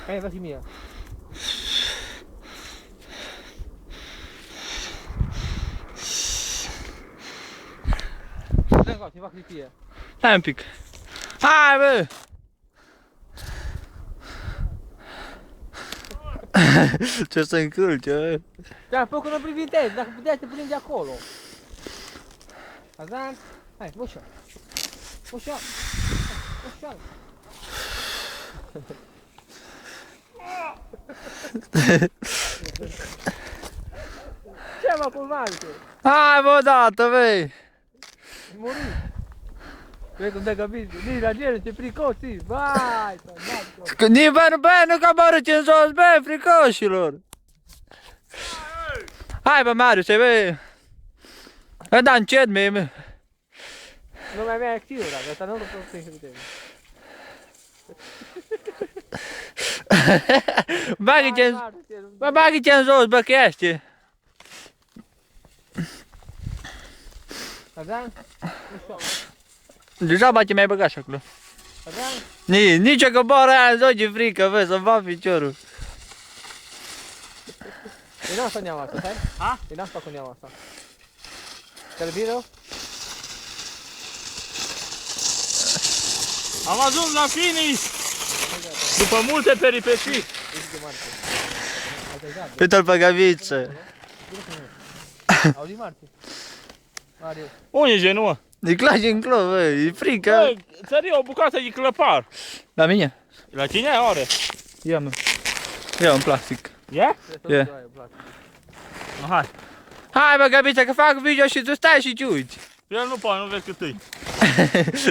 Hai, va fi mia. Dai qua, ti fa clipire. Hai un pic. Hai, bă! Ce să încălce, bă? Dar pe că nu privi în test, dacă puteai să te prinde acolo. Azan, hai, ușor. Ușor. Ușor. Ce mă, curvante? Hai, bă, odată, băi! Muri. Vedi cum te capisci? Lì la gente c'è fricosi, vai! Nici, bă, nu coborâți în jos, bă, fricoșilor! Hai, bă, Marius, bă! Bă, da încet, mie, bă! Non mi hai mai activo, raga, sta non lo posso sentire. Bagă-te în jos, bă, că ești! Azan? Deja bate mai băgat și acolo. Azan? Nici o coboară aia în jos, ce frică, bă, să-mi va piciorul. E nostra andiamo asta, sai? Ah? E nostra andiamo asta. Te lo vedo? Am ajuns la finish! După multe peripeții! Uite-l pe Gaviță. Auzi, Marti? Mario. Unde e genul, mă? Îi clage în clou, bă, e frică. Bă, țări o bucată de clăpar. La mine? La cine are? Ia, mă. Ia un plastic. E? E. Hai. Hai, bă, Gaviță, că fac video și tu stai și te uiți. El nu poate, nu vezi cât e.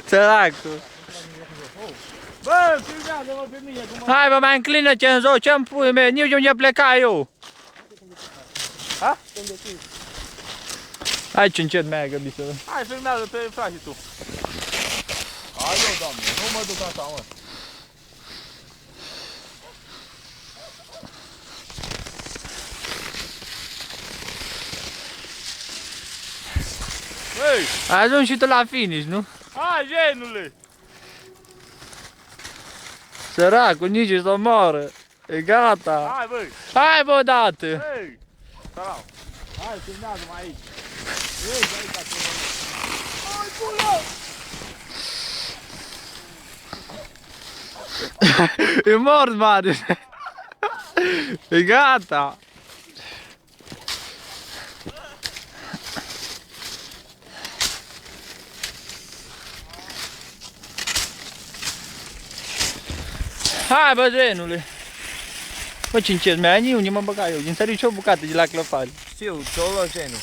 Săracul. Bă, filmează-mă pe mine cum... Hai, bă, mai înclină-te în jos, ce-mi pui mie, nici unde pleca eu. Ha? Hai ce încet mai ai, Gaviță, bă. Hai, filmează pe frate tu. Hai, eu, doamne, nu mă duc așa, mă. Hei! Ai ajuns și tu la finish, nu? Hai, genule! Săracul, nici să moară. E gata. Hai, băi! Hai, bă, odată. Hei! Salam! Hai, filmează-mă aici! Vezi aici acolo! Hai, pula! E mort, Marius. E gata. Hai, bă, genule. Bă, ce încet mi-ai, nici unde mă băga eu. Din sări și o bucată de la clăpari. Știu, ți-o genul.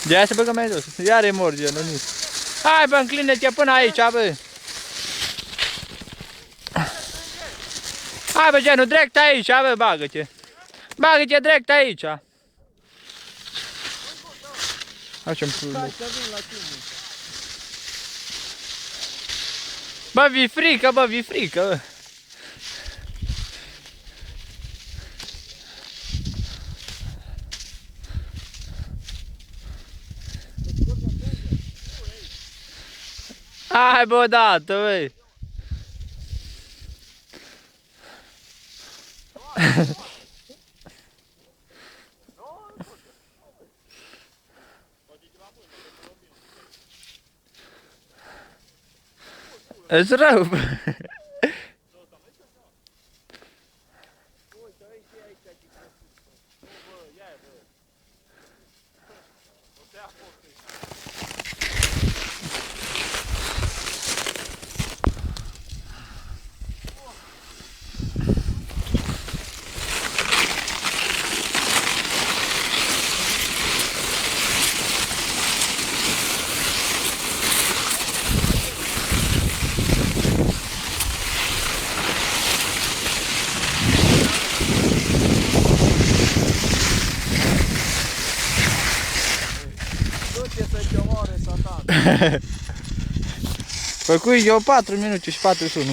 De aia se băgă mai jos. Iar e mort genul, nici. Hai, bă, înclină-te până aici, bă. Hai, bă, genul, direct aici, bă, bagă-te. Bagă-te direct aici. Așa-mi pune. Bă, vi frică, bă, vi frică, bă. Hai, bă, odată, băi. Ești rău, bă. Făcui eu 4 minute și 41.